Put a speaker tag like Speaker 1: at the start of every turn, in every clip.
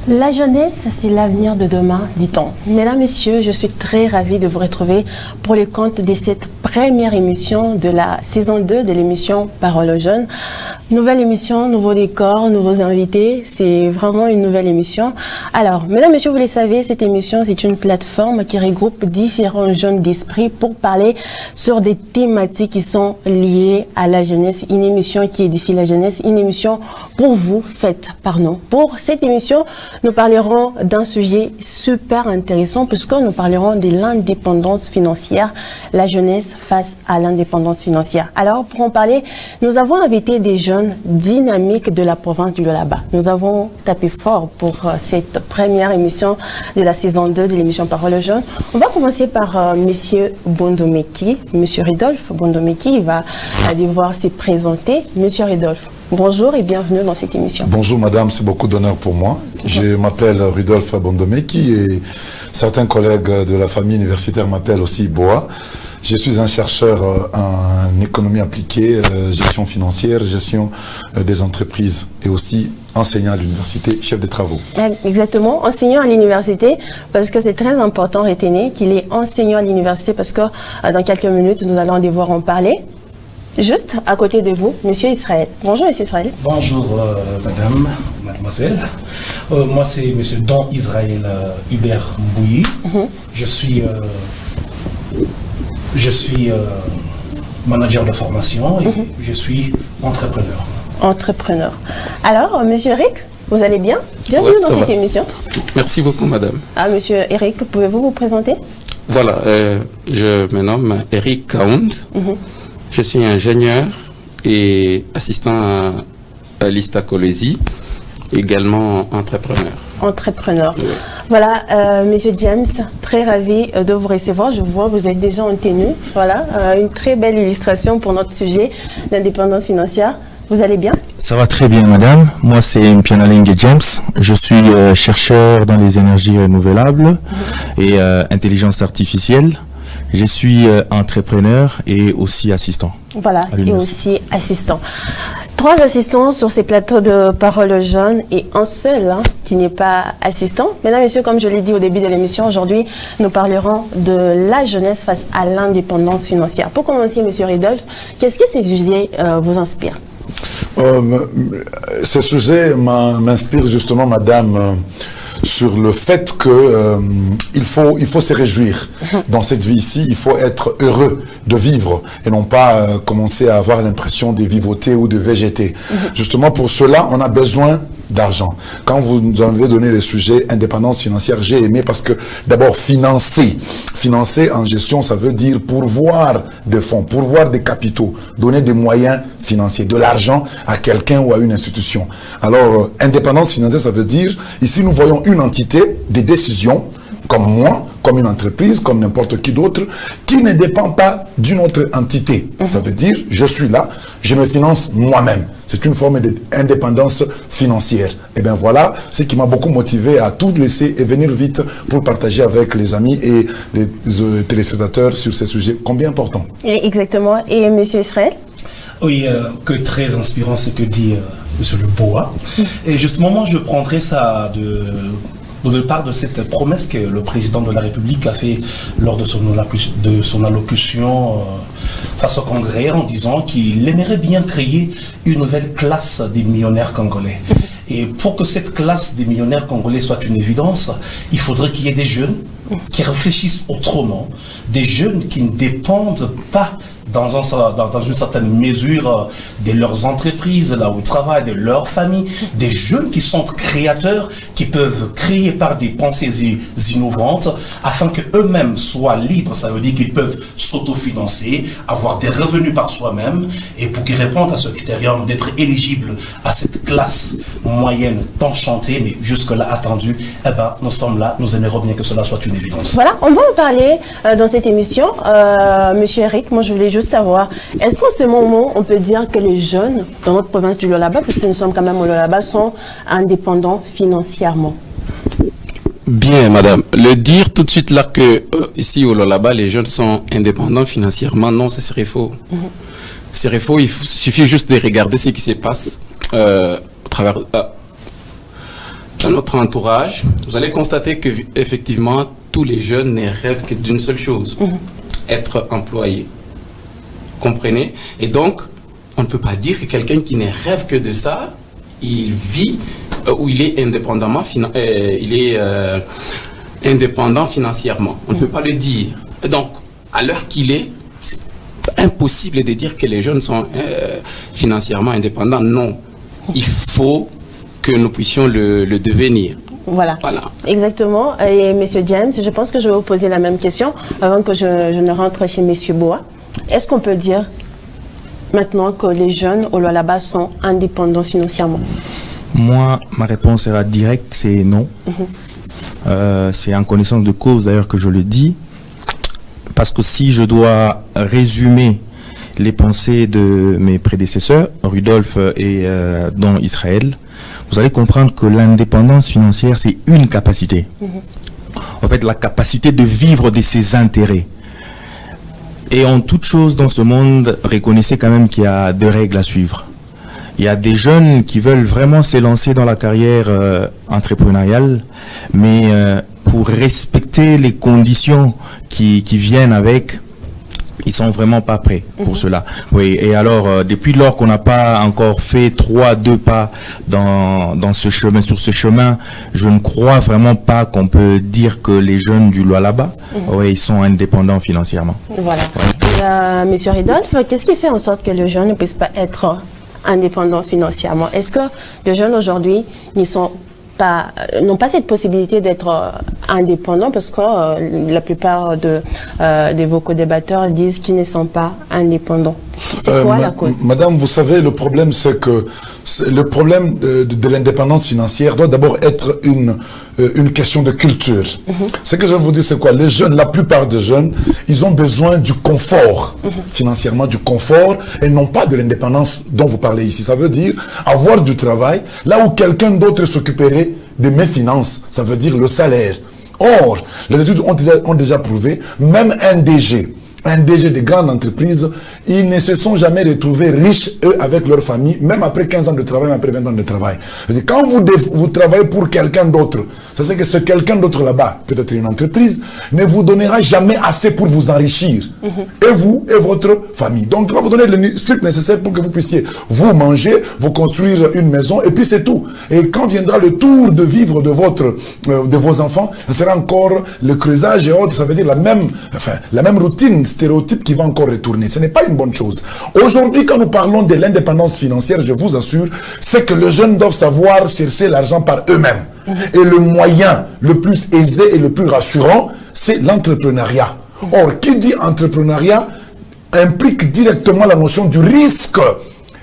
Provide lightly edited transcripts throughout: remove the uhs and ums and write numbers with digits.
Speaker 1: La jeunesse, c'est l'avenir de demain, dit-on. Mesdames, Messieurs, je suis très ravie de vous retrouver pour le compte de cette première émission de la saison 2 de l'émission Parole aux jeunes. Nouvelle émission, nouveau décor, nouveaux invités. C'est vraiment une nouvelle émission. Alors, mesdames, messieurs, vous le savez, cette émission, c'est une plateforme qui regroupe différents jeunes d'esprit pour parler sur des thématiques qui sont liées à la jeunesse. Une émission qui édifie la jeunesse, une émission pour vous, faite par nous. Pour cette émission, nous parlerons d'un sujet super intéressant puisque nous parlerons de l'indépendance financière, la jeunesse face à l'indépendance financière. Alors, pour en parler, nous avons invité des jeunes dynamiques de la province du Lualaba. Nous avons tapé fort pour cette première émission de la saison 2 de l'émission Parole aux jeunes. On va commencer par Monsieur Bondomeki, Monsieur Rudolph Bondomeki. Il va devoir se présenter. Monsieur Rudolph, bonjour et bienvenue dans cette émission.
Speaker 2: Bonjour madame, c'est beaucoup d'honneur pour moi. Je m'appelle Rudolph Bondomeki et certains collègues de la famille universitaire m'appellent aussi Boa. Je suis un chercheur en économie appliquée, gestion financière, gestion des entreprises et aussi enseignant à l'université, chef de travaux.
Speaker 1: Exactement, enseignant à l'université parce que c'est très important, retenez qu'il est enseignant à l'université parce que dans quelques minutes, nous allons devoir en parler. Juste à côté de vous, Monsieur Israël. Bonjour, Monsieur Israël.
Speaker 3: Bonjour, madame, mademoiselle. Moi, c'est Monsieur Don Israël Hubert Mbouyi. Je suis manager de formation et je suis entrepreneur.
Speaker 1: Entrepreneur. Alors, Monsieur Eric, vous allez bien? Bienvenue dans cette émission.
Speaker 4: Merci beaucoup, madame.
Speaker 1: Monsieur Eric, pouvez-vous vous présenter?
Speaker 4: Voilà, je me nomme Eric Kaound. Je suis ingénieur et assistant à l'Istacolesi, également entrepreneur.
Speaker 1: Entrepreneur. Oui. Voilà, Monsieur James, très ravi de vous recevoir. Je vois, vous êtes déjà en tenue. Voilà, une très belle illustration pour notre sujet d'indépendance financière. Vous allez bien?
Speaker 5: Ça va très bien, madame. Moi, c'est Mpianalingue James. Je suis chercheur dans les énergies renouvelables et intelligence artificielle. Je suis entrepreneur et aussi assistant.
Speaker 1: Voilà, et aussi assistant. 3 assistants sur ces plateaux de Parole aux jeunes et un seul qui n'est pas assistant. Mesdames, Messieurs, comme je l'ai dit au début de l'émission, aujourd'hui, nous parlerons de la jeunesse face à l'indépendance financière. Pour commencer, Monsieur Rudolph, qu'est-ce que ces sujets vous inspirent?
Speaker 2: Ce sujet m'inspire justement, madame, sur le fait que il faut se réjouir dans cette vie ici, il faut être heureux de vivre et non pas commencer à avoir l'impression de vivoter ou de végéter. Justement pour cela, on a besoin d'argent. Quand vous nous avez donné le sujet indépendance financière, j'ai aimé parce que d'abord financer en gestion, ça veut dire pourvoir des fonds, pourvoir des capitaux, donner des moyens financiers, de l'argent à quelqu'un ou à une institution. Alors indépendance financière, ça veut dire ici nous voyons une entité, des décisions comme moi, comme une entreprise, comme n'importe qui d'autre, qui ne dépend pas d'une autre entité. Ça veut dire, je suis là, je me finance moi-même. C'est une forme d'indépendance financière. Et bien voilà, ce qui m'a beaucoup motivé à tout laisser et venir vite pour partager avec les amis et les téléspectateurs sur ces sujets combien importants.
Speaker 1: Exactement. Et Monsieur Israël?
Speaker 3: Oui, que très inspirant ce que dit Monsieur Le Boa. Et justement, moi, je prendrai ça de part de cette promesse que le président de la République a fait lors de son allocution face au Congrès en disant qu'il aimerait bien créer une nouvelle classe des millionnaires congolais. Et pour que cette classe des millionnaires congolais soit une évidence, il faudrait qu'il y ait des jeunes qui réfléchissent autrement, des jeunes qui ne dépendent pas dans une certaine mesure de leurs entreprises, là où ils travaillent, de leur famille, des jeunes qui sont créateurs, qui peuvent créer par des pensées innovantes, afin qu'eux-mêmes soient libres. Ça veut dire qu'ils peuvent s'autofinancer, avoir des revenus par soi-même, et pour qu'ils répondent à ce critérium d'être éligibles à cette classe moyenne tant chantée, mais jusque-là attendue, eh ben, nous sommes là, nous aimerions bien que cela soit une évidence.
Speaker 1: Voilà, on va en parler dans cette émission. Monsieur Eric, moi je voulais juste savoir, est-ce qu'en ce moment, on peut dire que les jeunes dans notre province du Lualaba, puisque nous sommes quand même au Lualaba, sont indépendants financièrement?
Speaker 4: Bien, madame. Le dire tout de suite là que ici au Lualaba, les jeunes sont indépendants financièrement, non, ça serait faux. Ce serait faux, il suffit juste de regarder ce qui se passe à travers... dans notre entourage, vous allez constater que effectivement tous les jeunes ne rêvent que d'une seule chose, être employé. Comprenez? Et donc, on ne peut pas dire que quelqu'un qui ne rêve que de ça, il vit ou il est indépendant financièrement. On ne peut pas le dire. Donc, à l'heure qu'il est, c'est impossible de dire que les jeunes sont financièrement indépendants. Non. Il faut que nous puissions le devenir.
Speaker 1: Voilà. Exactement. Et M. James, je pense que je vais vous poser la même question avant que je ne rentre chez M. Boa. Est-ce qu'on peut dire maintenant que les jeunes au Lualaba sont indépendants financièrement?
Speaker 5: Moi, ma réponse sera directe, c'est non. C'est en connaissance de cause d'ailleurs que je le dis. Parce que si je dois résumer les pensées de mes prédécesseurs, Rudolf et dont Israël, vous allez comprendre que l'indépendance financière, c'est une capacité. En fait, la capacité de vivre de ses intérêts. Et en toute chose dans ce monde, reconnaissez quand même qu'il y a des règles à suivre. Il y a des jeunes qui veulent vraiment s'élancer dans la carrière entrepreneuriale, mais pour respecter les conditions qui viennent avec, ils sont vraiment pas prêts pour cela. Oui, et alors, depuis lors qu'on n'a pas encore fait 2 pas dans ce chemin, sur ce chemin, je ne crois vraiment pas qu'on peut dire que les jeunes du Lualaba, ils sont indépendants financièrement.
Speaker 1: Voilà. Et, Monsieur Rudolf, qu'est-ce qui fait en sorte que les jeunes ne puissent pas être indépendants financièrement? Est-ce que les jeunes aujourd'hui n'ont pas cette possibilité d'être indépendants, parce que la plupart de vos co-débatteurs disent qu'ils ne sont pas indépendants? C'est quoi la cause?
Speaker 2: Madame, vous savez, le problème, c'est que le problème de l'indépendance financière doit d'abord être une question de culture. Ce que je vais vous dire, c'est quoi? Les jeunes, la plupart des jeunes, ils ont besoin du confort, financièrement, du confort, et non pas de l'indépendance dont vous parlez ici. Ça veut dire avoir du travail, là où quelqu'un d'autre s'occuperait de mes finances, ça veut dire le salaire. Or, les études ont déjà prouvé, même un DG de grandes entreprises, ils ne se sont jamais retrouvés riches, eux, avec leur famille, même après 15 ans de travail, même après 20 ans de travail. Quand vous travaillez pour quelqu'un d'autre, ça c'est que ce quelqu'un d'autre là-bas, peut-être une entreprise, ne vous donnera jamais assez pour vous enrichir. Et vous et votre famille. Donc, il va vous donner le strict nécessaire pour que vous puissiez vous manger, vous construire une maison, et puis c'est tout. Et quand viendra le tour de vivre de vos enfants, ce sera encore le creusage et autres, ça veut dire la même routine, stéréotype qui va encore retourner. Ce n'est pas une bonne chose. Aujourd'hui, quand nous parlons de l'indépendance financière, je vous assure, c'est que les jeunes doivent savoir chercher l'argent par eux-mêmes. Et le moyen le plus aisé et le plus rassurant, c'est l'entrepreneuriat. Or, qui dit entrepreneuriat implique directement la notion du risque,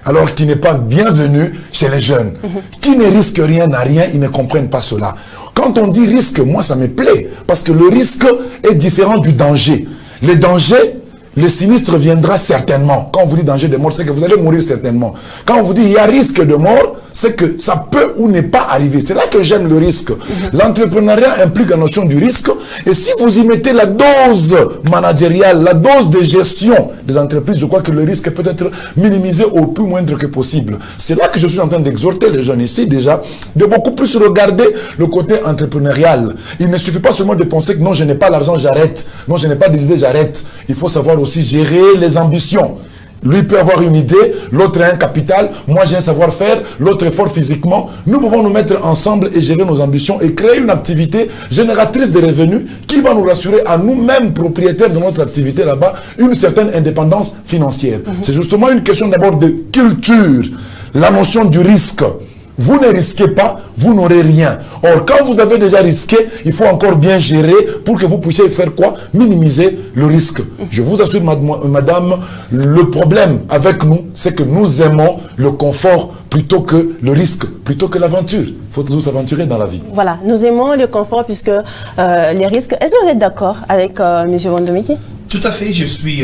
Speaker 2: alors qui n'est pas bienvenu chez les jeunes. Qui ne risque rien n'a rien, ils ne comprennent pas cela. Quand on dit risque, moi ça me plaît, parce que le risque est différent du danger. Le danger, le sinistre viendra certainement. Quand on vous dit danger de mort, c'est que vous allez mourir certainement. Quand on vous dit il y a risque de mort, c'est que ça peut ou n'est pas arriver. C'est là que j'aime le risque. L'entrepreneuriat implique la notion du risque. Et si vous y mettez la dose managériale, la dose de gestion des entreprises, je crois que le risque peut être minimisé au plus moindre que possible. C'est là que je suis en train d'exhorter les jeunes ici déjà, de beaucoup plus regarder le côté entrepreneurial. Il ne suffit pas seulement de penser que non, je n'ai pas l'argent, j'arrête. Non, je n'ai pas des idées, j'arrête. Il faut savoir aussi gérer les ambitions. Lui peut avoir une idée, l'autre a un capital, moi j'ai un savoir-faire, l'autre est fort physiquement. Nous pouvons nous mettre ensemble et gérer nos ambitions et créer une activité génératrice de revenus qui va nous rassurer à nous-mêmes, propriétaires de notre activité là-bas, une certaine indépendance financière. C'est justement une question d'abord de culture, la notion du risque. Vous ne risquez pas, vous n'aurez rien. Or, quand vous avez déjà risqué, il faut encore bien gérer pour que vous puissiez faire quoi? Minimiser le risque. Je vous assure, madame, le problème avec nous, c'est que nous aimons le confort plutôt que le risque, plutôt que l'aventure. Il faut toujours s'aventurer dans la vie.
Speaker 1: Voilà, nous aimons le confort puisque les risques... Est-ce que vous êtes d'accord avec M. Wandomiki?
Speaker 3: Tout à fait, je suis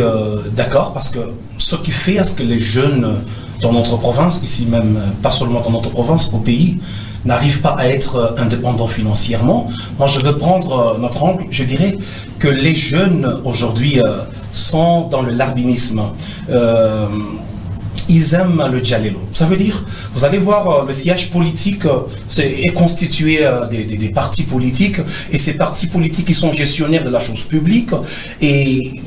Speaker 3: d'accord parce que ce qui fait à ce que les jeunes dans notre province, ici même, pas seulement dans notre province, au pays, n'arrivent pas à être indépendants financièrement. Moi, je veux prendre notre angle. Je dirais que les jeunes aujourd'hui sont dans le larbinisme. ils aiment le dialélo. Ça veut dire, vous allez voir, le sillage politique est constitué des partis politiques, et ces partis politiques qui sont gestionnaires de la chose publique, et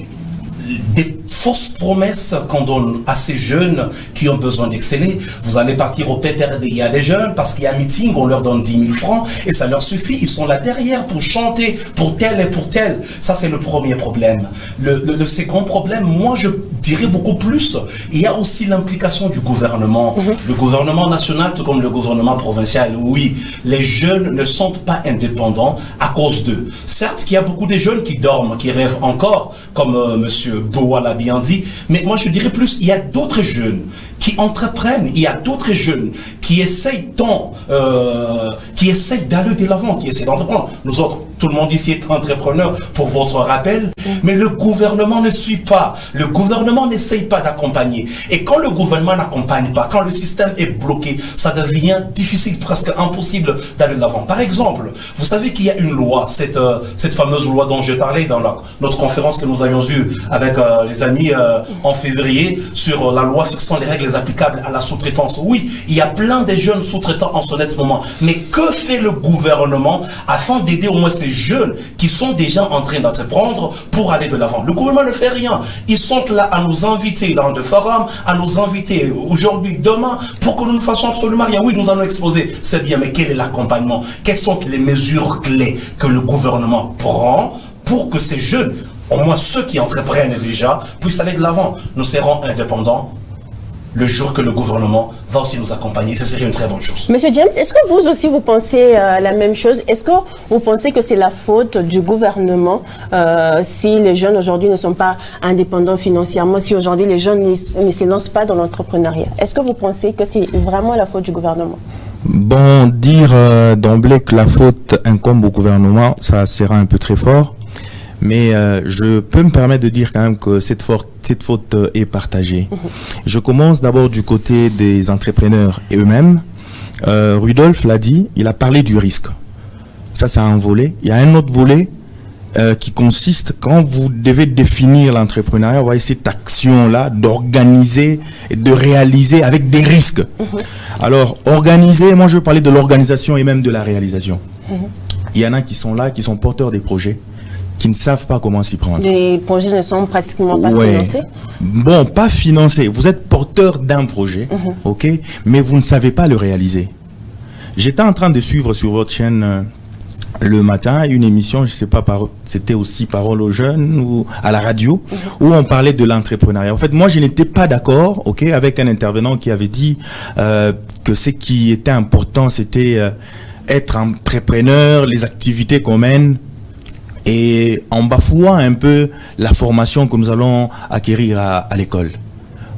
Speaker 3: des fausses promesses qu'on donne à ces jeunes qui ont besoin d'exceller. Vous allez partir au PPRD à des jeunes parce qu'il y a un meeting, on leur donne 10 000 francs et ça leur suffit. Ils sont là derrière pour chanter pour tel et pour tel. Ça, c'est le premier problème. Le second problème, moi, je dirais beaucoup plus. Il y a aussi l'implication du gouvernement. Le gouvernement national, tout comme le gouvernement provincial. Oui, les jeunes ne sont pas indépendants à cause d'eux. Certes, il y a beaucoup de jeunes qui dorment, qui rêvent encore, comme Monsieur Boa l'a bien dit, mais moi je dirais plus, il y a d'autres jeunes qui entreprennent, il y a d'autres jeunes qui essayent d'aller de l'avant, qui essayent d'entreprendre. Nous autres, tout le monde ici est entrepreneur, pour votre rappel, mais le gouvernement ne suit pas, le gouvernement n'essaye pas d'accompagner. Et quand le gouvernement n'accompagne pas, quand le système est bloqué, ça devient difficile, presque impossible d'aller de l'avant. Par exemple, vous savez qu'il y a une loi, cette fameuse loi dont j'ai parlé dans notre conférence que nous avions eue avec les amis en février, sur la loi fixant les règles applicables à la sous-traitance. Oui, il y a plein de jeunes sous-traitants en ce moment, mais que fait le gouvernement afin d'aider au moins ces jeunes qui sont déjà en train d'entreprendre pour aller de l'avant? Le gouvernement ne fait rien. Ils sont là à nous inviter dans le forum, à nous inviter aujourd'hui, demain, pour que nous ne fassions absolument rien. Oui, nous allons exposer, c'est bien, mais quel est l'accompagnement? Quelles sont les mesures clés que le gouvernement prend pour que ces jeunes, au moins ceux qui entreprennent déjà, puissent aller de l'avant? Nous serons indépendants le jour que le gouvernement va aussi nous accompagner. Ce serait une très bonne chose.
Speaker 1: Monsieur James, est-ce que vous aussi vous pensez la même chose? Est-ce que vous pensez que c'est la faute du gouvernement si les jeunes aujourd'hui ne sont pas indépendants financièrement, si aujourd'hui les jeunes ne se lancent pas dans l'entrepreneuriat? Est-ce que vous pensez que c'est vraiment la faute du gouvernement?
Speaker 5: Bon, dire d'emblée que la faute incombe au gouvernement, ça sera un peu très fort. Mais je peux me permettre de dire quand même que cette faute est partagée. Je commence d'abord du côté des entrepreneurs et eux-mêmes. Rudolf l'a dit, il a parlé du risque. Ça, c'est un volet. Il y a un autre volet qui consiste, quand vous devez définir l'entrepreneuriat, on va essayer cette action-là d'organiser et de réaliser avec des risques. Alors, organiser, moi je veux parler de l'organisation et même de la réalisation. Il y en a qui sont là, qui sont porteurs des projets, qui ne savent pas comment s'y prendre. Les
Speaker 1: projets ne sont pratiquement pas financés?
Speaker 5: Bon, pas financés. Vous êtes porteur d'un projet, ok, mais vous ne savez pas le réaliser. J'étais en train de suivre sur votre chaîne le matin une émission, je ne sais pas, c'était aussi Parole aux jeunes ou à la radio, où on parlait de l'entrepreneuriat. En fait, moi, je n'étais pas d'accord, ok, avec un intervenant qui avait dit que ce qui était important, c'était être entrepreneur, les activités qu'on mène, et en bafouant un peu la formation que nous allons acquérir à l'école.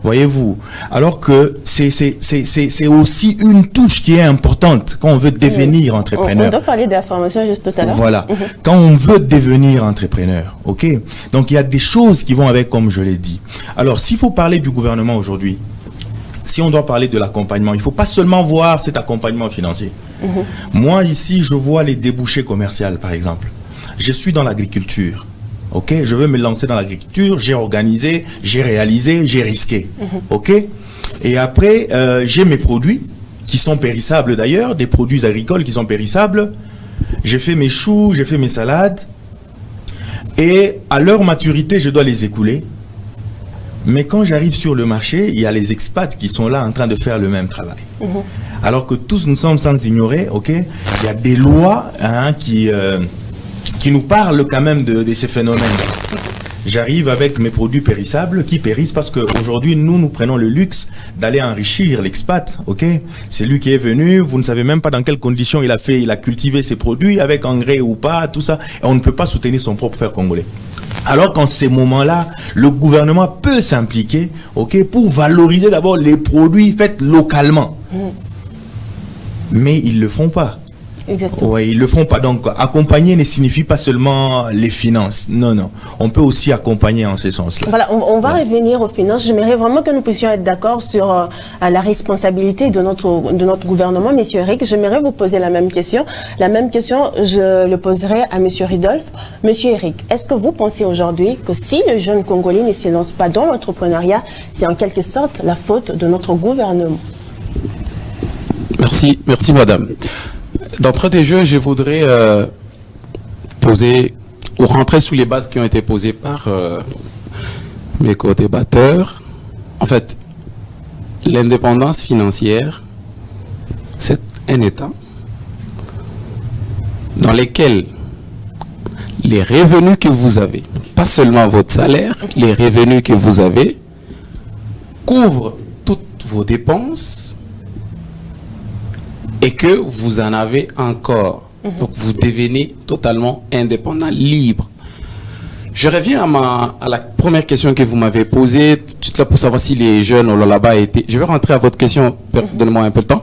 Speaker 5: Voyez-vous, alors que c'est aussi une touche qui est importante quand on veut devenir entrepreneur.
Speaker 1: On doit parler de la formation juste tout à l'heure.
Speaker 5: Voilà, quand on veut devenir entrepreneur, ok. Donc il y a des choses qui vont avec, comme je l'ai dit. Alors s'il faut parler du gouvernement aujourd'hui, si on doit parler de l'accompagnement, il ne faut pas seulement voir cet accompagnement financier. Moi ici, je vois les débouchés commerciaux, par exemple. Je suis dans l'agriculture. Ok, je veux me lancer dans l'agriculture, j'ai organisé, j'ai réalisé, j'ai risqué. Ok, et après, j'ai mes produits qui sont périssables d'ailleurs, des produits agricoles qui sont périssables. J'ai fait mes choux, j'ai fait mes salades. Et à leur maturité, je dois les écouler. Mais quand j'arrive sur le marché, il y a les expats qui sont là en train de faire le même travail. Alors que tous nous sommes sans ignorer, ok, il y a des lois qui nous parlent quand même de ces phénomènes. J'arrive avec mes produits périssables qui périssent parce qu'aujourd'hui, nous prenons le luxe d'aller enrichir l'expat, ok? C'est lui qui est venu, vous ne savez même pas dans quelles conditions il a cultivé ses produits, avec engrais ou pas, tout ça. Et on ne peut pas soutenir son propre frère congolais. Alors qu'en ces moments-là, le gouvernement peut s'impliquer, ok, pour valoriser d'abord les produits faits localement. Mais ils ne le font pas.
Speaker 1: Exactement.
Speaker 5: Oui, ils le font pas. Donc, accompagner ne signifie pas seulement les finances. Non, non. On peut aussi accompagner en ce sens-là.
Speaker 1: Voilà, on va revenir aux finances. J'aimerais vraiment que nous puissions être d'accord sur la responsabilité de notre gouvernement. Monsieur Eric, j'aimerais vous poser la même question. La même question, je le poserai à Monsieur Ridolphe. Monsieur Eric, est-ce que vous pensez aujourd'hui que si le jeune Congolais ne se lance pas dans l'entrepreneuriat, c'est en quelque sorte la faute de notre gouvernement?
Speaker 4: Merci madame. D'entrée des jeux, je voudrais poser ou rentrer sous les bases qui ont été posées par mes co-débatteurs. En fait, l'indépendance financière, c'est un État dans lequel les revenus que vous avez, pas seulement votre salaire, les revenus que vous avez, couvrent toutes vos dépenses et que vous en avez encore. Donc vous devenez totalement indépendant, libre. Je reviens à la première question que vous m'avez posée, tout là pour savoir si les jeunes au Lualaba étaient... Je vais rentrer à votre question, donnez-moi un peu de temps.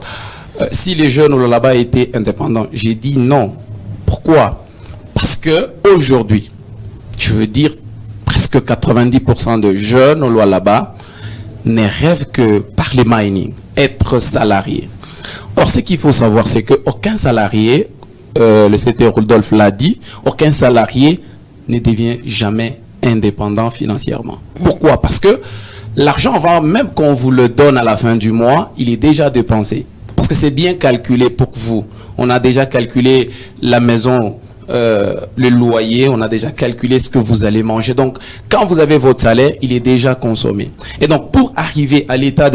Speaker 4: Si les jeunes au Lualaba étaient indépendants, j'ai dit non. Pourquoi? Parce que aujourd'hui, je veux dire presque 90% de jeunes au Lualaba ne rêvent que par les mining, être salarié. Or, ce qu'il faut savoir, c'est qu'aucun salarié, le CT Rudolph l'a dit, aucun salarié ne devient jamais indépendant financièrement. Pourquoi? Parce que l'argent, même quand on vous le donne à la fin du mois, il est déjà dépensé. Parce que c'est bien calculé pour vous. On a déjà calculé la maison, le loyer, on a déjà calculé ce que vous allez manger. Donc, quand vous avez votre salaire, il est déjà consommé. Et donc, pour arriver à l'état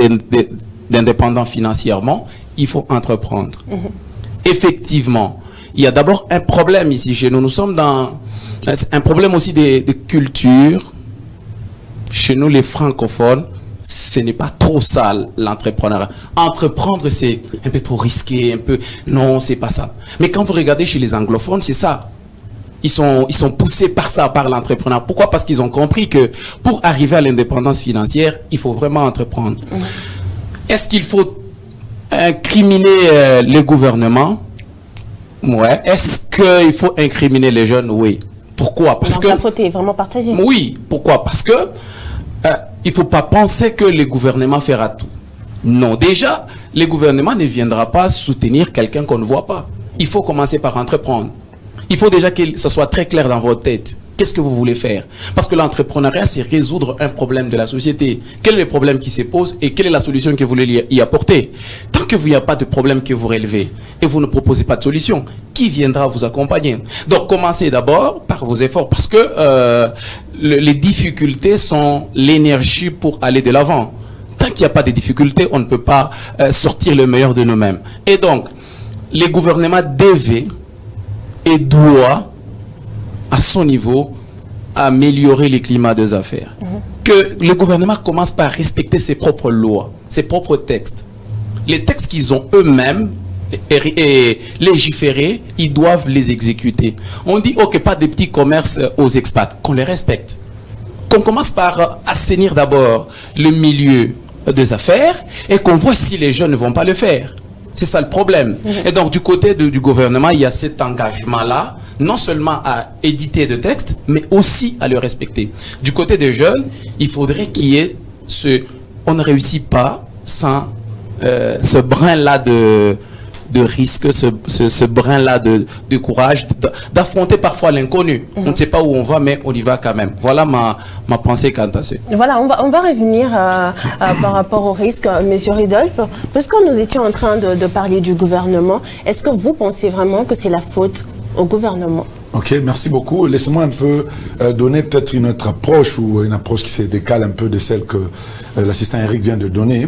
Speaker 4: d'indépendant financièrement, il faut entreprendre. Effectivement, il y a d'abord un problème ici chez nous. Nous sommes dans un problème aussi de culture. Chez nous, les francophones, ce n'est pas trop ça l'entrepreneuriat. Entreprendre, c'est un peu trop risqué, un peu... Non, c'est pas ça. Mais quand vous regardez chez les anglophones, c'est ça. Ils sont poussés par ça, par l'entrepreneuriat. Pourquoi? Parce qu'ils ont compris que pour arriver à l'indépendance financière, il faut vraiment entreprendre. Est-ce qu'il faut incriminer le gouvernement? Ouais. Est-ce qu'il faut incriminer les jeunes? Oui. Pourquoi? Parce que
Speaker 1: la faute est vraiment partagée.
Speaker 4: Oui. Pourquoi? Parce que il ne faut pas penser que le gouvernement fera tout. Non. Déjà, le gouvernement ne viendra pas soutenir quelqu'un qu'on ne voit pas. Il faut commencer par entreprendre. Il faut déjà que ça soit très clair dans votre tête. Qu'est-ce que vous voulez faire? Parce que l'entrepreneuriat, c'est résoudre un problème de la société. Quel est le problème qui se pose et quelle est la solution que vous voulez y apporter? Tant que vous n'y a pas de problème que vous relevez et vous ne proposez pas de solution, qui viendra vous accompagner? Donc, commencez d'abord par vos efforts parce que les difficultés sont l'énergie pour aller de l'avant. Tant qu'il n'y a pas de difficultés, on ne peut pas sortir le meilleur de nous-mêmes. Et donc, les gouvernements devaient et doivent à son niveau, améliorer les climats des affaires. Que le gouvernement commence par respecter ses propres lois, ses propres textes. Les textes qu'ils ont eux-mêmes légiférés, ils doivent les exécuter. On dit, ok, pas de petits commerces aux expats, qu'on les respecte. Qu'on commence par assainir d'abord le milieu des affaires et qu'on voit si les jeunes ne vont pas le faire. C'est ça le problème. Et donc, du côté du gouvernement, il y a cet engagement-là, non seulement à éditer de textes, mais aussi à le respecter. Du côté des jeunes, il faudrait qu'il y ait on ne réussit pas sans ce brin-là de risque, ce brin-là de courage, d'affronter parfois l'inconnu. On ne sait pas où on va, mais on y va quand même. Voilà ma pensée quant à ça.
Speaker 1: Voilà, on va revenir par rapport au risque. Monsieur Ridolphe, puisque nous étions en train de parler du gouvernement, est-ce que vous pensez vraiment que c'est la faute au gouvernement?
Speaker 2: Ok, merci beaucoup. Laissez-moi un peu donner peut-être une autre approche ou une approche qui se décale un peu de celle que l'assistant Eric vient de donner.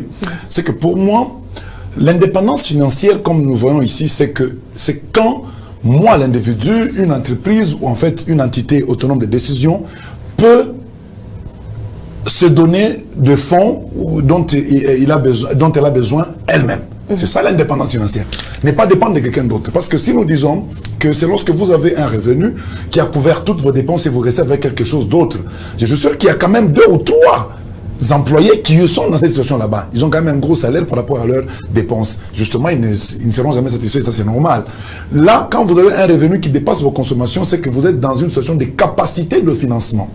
Speaker 2: C'est que pour moi, l'indépendance financière, comme nous voyons ici, c'est quand moi, l'individu, une entreprise ou en fait une entité autonome de décision peut se donner de fonds dont elle a besoin elle-même. C'est ça l'indépendance financière. Ne pas dépendre de quelqu'un d'autre. Parce que si nous disons que c'est lorsque vous avez un revenu qui a couvert toutes vos dépenses et vous restez avec quelque chose d'autre, je suis sûr qu'il y a quand même 2 ou 3 employés qui sont dans cette situation là-bas. Ils ont quand même un gros salaire par rapport à leurs dépenses. Justement, ils ne seront jamais satisfaits, ça c'est normal. Là, quand vous avez un revenu qui dépasse vos consommations, c'est que vous êtes dans une situation de capacité de financement.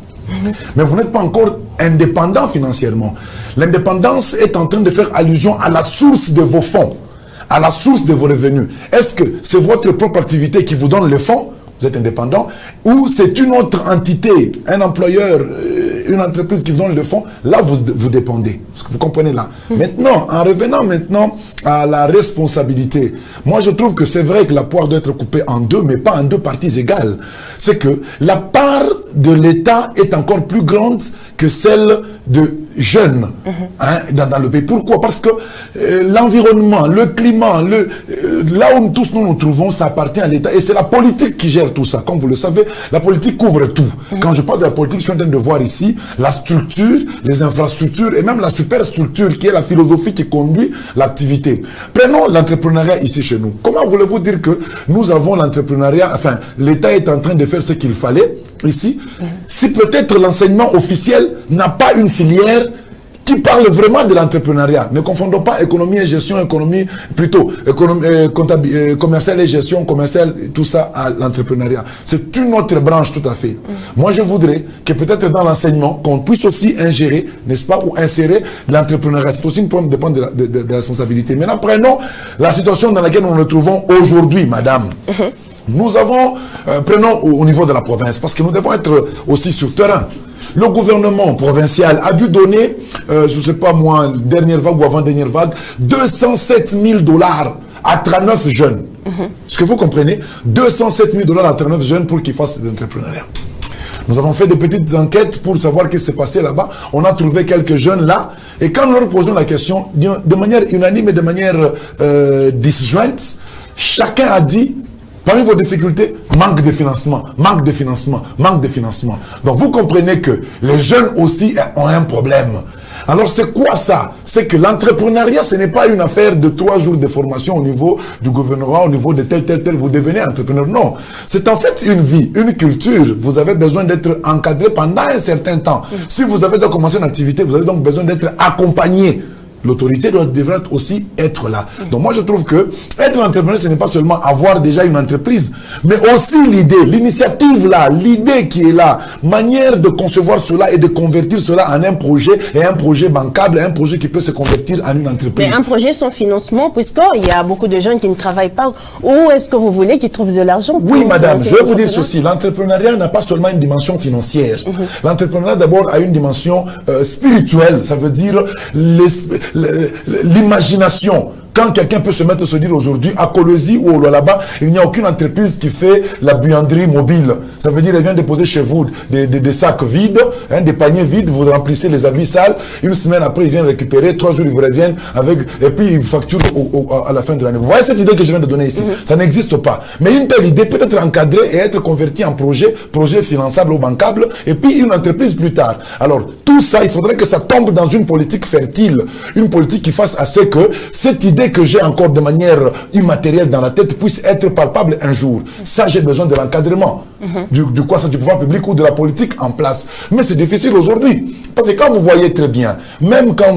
Speaker 2: Mais vous n'êtes pas encore indépendant financièrement. L'indépendance est en train de faire allusion à la source de vos fonds, à la source de vos revenus. Est-ce que c'est votre propre activité qui vous donne les fonds? Vous êtes indépendant, ou c'est une autre entité, un employeur, une entreprise qui vous donne le fonds, là vous dépendez. Vous comprenez là. Maintenant, en revenant maintenant à la responsabilité, moi je trouve que c'est vrai que la poire doit être coupée en deux, mais pas en deux parties égales. C'est que la part de l'État est encore plus grande que celle de jeunes dans le pays. Pourquoi? Parce que l'environnement, le climat, là où tous nous trouvons, ça appartient à l'État. Et c'est la politique qui gère tout ça. Comme vous le savez, la politique couvre tout. Quand je parle de la politique, je suis en train de voir ici la structure, les infrastructures et même la superstructure qui est la philosophie qui conduit l'activité. Prenons l'entrepreneuriat ici chez nous. Comment voulez-vous dire que nous avons l'entrepreneuriat, enfin, l'État est en train de faire ce qu'il fallait ici, si peut-être l'enseignement officiel n'a pas une filière qui parle vraiment de l'entrepreneuriat. Ne confondons pas économie et gestion, économie plutôt commerciale et gestion commerciale, tout ça à l'entrepreneuriat. C'est une autre branche tout à fait. Moi, je voudrais que peut-être dans l'enseignement, qu'on puisse aussi ingérer, n'est-ce pas, ou insérer l'entrepreneuriat. C'est aussi une point dépend de la responsabilité. Maintenant, prenons la situation dans laquelle nous nous trouvons aujourd'hui, madame. Nous avons, prenons au niveau de la province, parce que nous devons être aussi sur terrain. Le gouvernement provincial a dû donner, je ne sais pas moi, dernière vague ou avant-dernière vague, 207 000 $ à 39 jeunes. Est-ce que vous comprenez? 207 000 $ à 39 jeunes pour qu'ils fassent de l'entrepreneuriat. Nous avons fait de petites enquêtes pour savoir ce qui s'est passé là-bas. On a trouvé quelques jeunes là. Et quand nous leur posons la question, de manière unanime et de manière disjointe, chacun a dit, parmi vos difficultés, manque de financement, manque de financement, manque de financement. Donc vous comprenez que les jeunes aussi ont un problème. Alors c'est quoi ça? C'est que l'entrepreneuriat, ce n'est pas une affaire de 3 jours de formation au niveau du gouvernement, au niveau de tel, vous devenez entrepreneur. Non, c'est en fait une vie, une culture. Vous avez besoin d'être encadré pendant un certain temps. Si vous avez déjà commencé une activité, vous avez donc besoin d'être accompagné. L'autorité devrait aussi être là. Donc moi je trouve que être entrepreneur, ce n'est pas seulement avoir déjà une entreprise, mais aussi l'idée, l'initiative là, l'idée qui est là, manière de concevoir cela et de convertir cela en un projet, et un projet bancable, et un projet qui peut se convertir en une entreprise.
Speaker 1: Mais un projet sans financement, puisqu'il y a beaucoup de jeunes qui ne travaillent pas, où est-ce que vous voulez qu'ils trouvent de l'argent?
Speaker 2: Oui madame, je vais vous dire ceci, l'entrepreneuriat n'a pas seulement une dimension financière. L'entrepreneuriat d'abord a une dimension spirituelle, ça veut dire l'imagination. Quand quelqu'un peut se mettre à se dire aujourd'hui, à Colosi ou au Lualaba, il n'y a aucune entreprise qui fait la buanderie mobile. Ça veut dire qu'elle vient déposer chez vous des sacs vides, des paniers vides, vous remplissez les habits sales. Une semaine après, ils viennent récupérer, 3 jours, ils vous reviennent avec, et puis ils facturent à la fin de l'année. Vous voyez cette idée que je viens de donner ici? Ça n'existe pas. Mais une telle idée peut être encadrée et être convertie en projet finançable ou bancable, et puis une entreprise plus tard. Alors, tout ça, il faudrait que ça tombe dans une politique fertile, une politique qui fasse à ce que cette idée que j'ai encore de manière immatérielle dans la tête puisse être palpable un jour. Ça, j'ai besoin de l'encadrement du pouvoir public ou de la politique en place. Mais c'est difficile aujourd'hui. Parce que quand vous voyez très bien, même quand